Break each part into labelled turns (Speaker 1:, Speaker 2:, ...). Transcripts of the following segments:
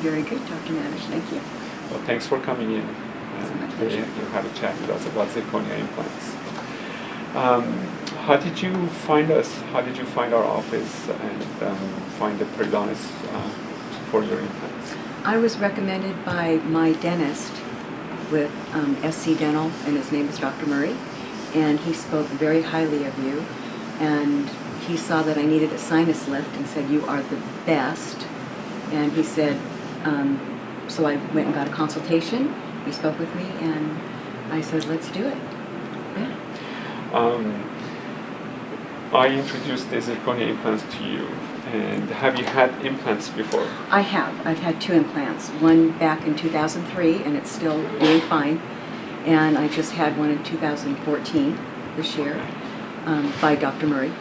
Speaker 1: very good, Dr. Nadish. Thank you.
Speaker 2: Well, thanks for coming in.
Speaker 1: my pleasure.
Speaker 2: You had a chat with us about zirconia implants. How did you find us? How did you find our office and find the periodontist for your implants?
Speaker 1: I was recommended by my dentist with SC Dental, and his name is Dr. Murray, and he spoke very highly of you, and he saw that I needed a sinus lift and said, "You are the best." And he said, so I went and got a consultation. He spoke with me, and I said, "Let's do it." Yeah.
Speaker 2: I introduced the zirconia implants to you, and have you had implants before?
Speaker 1: I have. I've had 2 implants. One back in 2003, and it's still doing fine. And I just had one in 2014, this year, by Dr. Murray.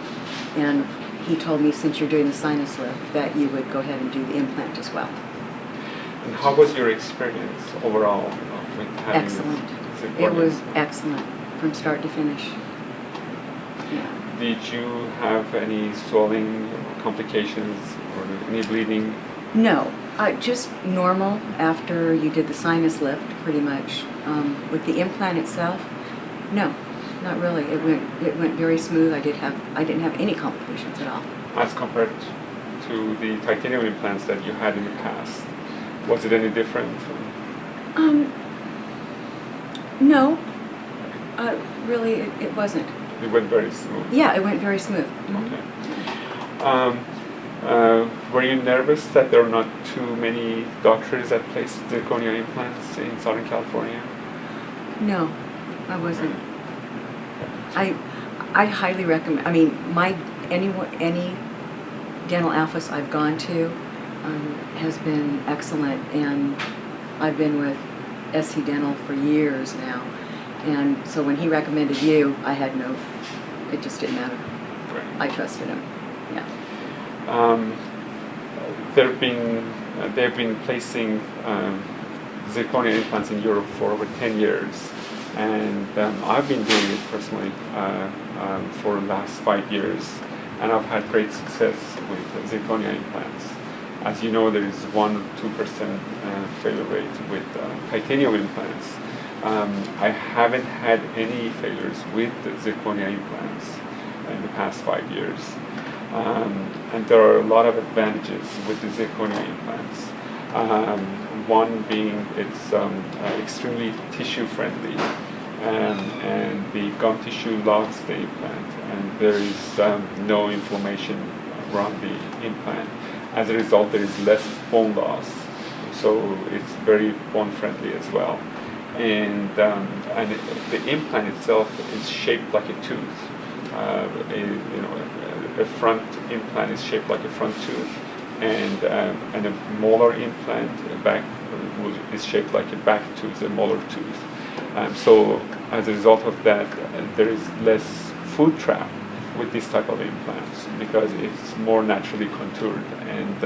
Speaker 1: And he told me, since you're doing the sinus lift, that you would go ahead and do the implant as well.
Speaker 2: And how was your experience overall with having
Speaker 1: Excellent.
Speaker 2: zirconia
Speaker 1: It was
Speaker 2: implants?
Speaker 1: excellent from start to finish. Yeah.
Speaker 2: Did you have any swelling, complications, or any bleeding?
Speaker 1: No, just normal after you did the sinus lift, pretty much. With the implant itself, no, not really. It went very smooth. I didn't have any complications at all.
Speaker 2: As compared to the titanium implants that you had in the past, was it any different?
Speaker 1: No, really, it wasn't.
Speaker 2: It went very smooth.
Speaker 1: Yeah, it went very smooth.
Speaker 2: Okay. Were you nervous that there are not too many doctors that place zirconia implants in Southern California?
Speaker 1: No, I wasn't. I highly recommend. I mean, any dental office I've gone to has been excellent, and I've been with SC Dental for years now. And so when he recommended you, it just didn't matter.
Speaker 2: Right.
Speaker 1: I trusted him. Yeah.
Speaker 2: They've been placing zirconia implants in Europe for over 10 years, and I've been doing it personally for the last 5 years, and I've had great success with zirconia implants. As you know, there is 1 or 2% failure rate with titanium implants. I haven't had any failures with the zirconia implants in the past 5 years. And there are a lot of advantages with the zirconia implants. One being it's extremely tissue friendly, and the gum tissue loves the implant, and there is no inflammation around the implant. As a result, there is less bone loss, so it's very bone friendly as well. And the implant itself is shaped like a tooth. A front implant is shaped like a front tooth, and a molar implant back is shaped like a back tooth, a molar tooth. So as a result of that, there is less food trap with this type of implants because it's more naturally contoured, and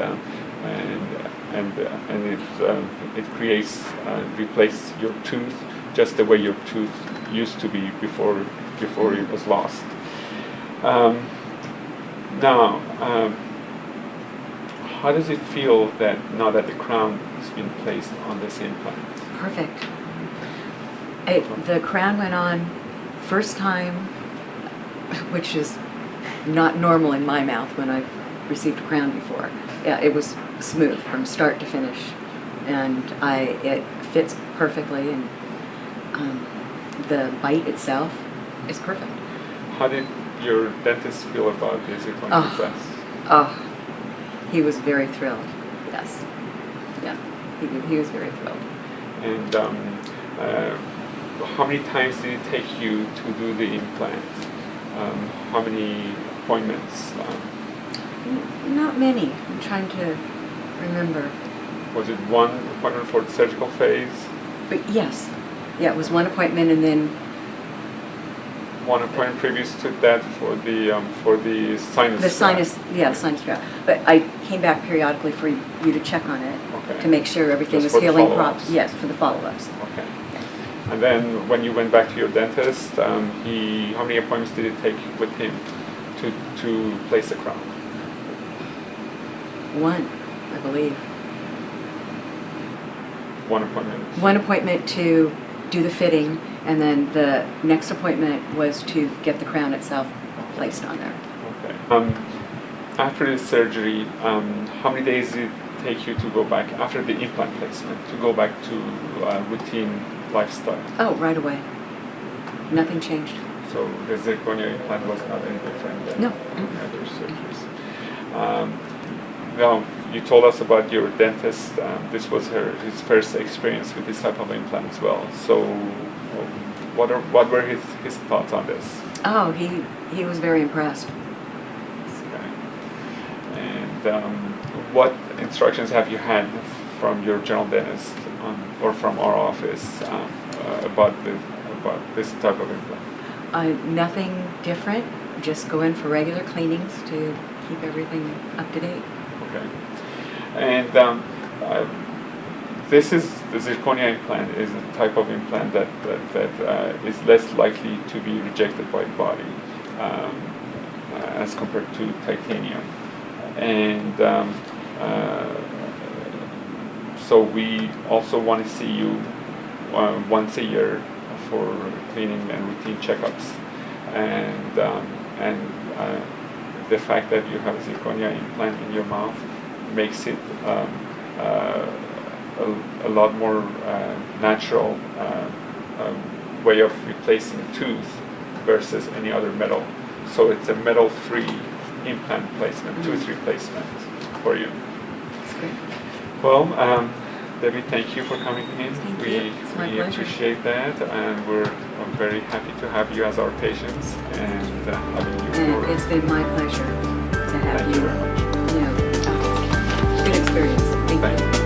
Speaker 2: it replaces your tooth just the way your tooth used to be before it was lost. Now, how does it feel now that the crown has been placed on this implant?
Speaker 1: Perfect. The crown went on first time, which is not normal in my mouth when I've received a crown before. Yeah, it was smooth from start to finish, and it fits perfectly, and the bite itself is perfect.
Speaker 2: How did your dentist feel about the zirconia implants?
Speaker 1: Oh, he was very thrilled. Yes, yeah, he was very thrilled.
Speaker 2: And how many times did it take you to do the implant? How many appointments?
Speaker 1: Not many. I'm trying to remember.
Speaker 2: Was it one appointment for the surgical phase?
Speaker 1: But yes, yeah, it was one appointment, and then
Speaker 2: one appointment previous to that for the sinus.
Speaker 1: The sinus, yeah, sinus graft. But I came back periodically for you to check on it,
Speaker 2: okay,
Speaker 1: to make sure everything
Speaker 2: just
Speaker 1: was
Speaker 2: for the
Speaker 1: healing properly.
Speaker 2: follow-ups.
Speaker 1: Yes, for the follow-ups.
Speaker 2: Okay. And then when you went back to your dentist, how many appointments did it take with him to place the crown?
Speaker 1: One, I believe.
Speaker 2: one appointment.
Speaker 1: One appointment to do the fitting, and then the next appointment was to get the crown itself placed on there.
Speaker 2: Okay. After the surgery, how many days did it take you to go back after the implant placement to go back to routine lifestyle?
Speaker 1: Oh, right away. Nothing changed.
Speaker 2: So the zirconia implant was not any different than
Speaker 1: No.
Speaker 2: other surgeries. Now, you told us about your dentist. This was his first experience with this type of implant as well. So, what were his thoughts on this?
Speaker 1: Oh, he was very impressed.
Speaker 2: Okay. And what instructions have you had from your general dentist or from our office about this type of implant?
Speaker 1: Nothing different. Just go in for regular cleanings to keep everything up to date.
Speaker 2: Okay. And this is the zirconia implant is a type of implant that is less likely to be rejected by the body as compared to titanium. And so we also want to see you once a year for cleaning and routine checkups. And the fact that you have a zirconia implant in your mouth makes it a lot more natural way of replacing a tooth versus any other metal. So it's a metal-free implant placement, tooth replacement for you.
Speaker 1: That's great.
Speaker 2: Well, Debbie, thank you for coming in.
Speaker 1: Thank you. It's my
Speaker 2: we
Speaker 1: pleasure.
Speaker 2: appreciate that, and we're very happy to have you as our patients and having you.
Speaker 1: And it's been my pleasure to have
Speaker 2: Thank you very much.
Speaker 1: Good experience. Thank you.
Speaker 2: Thank you.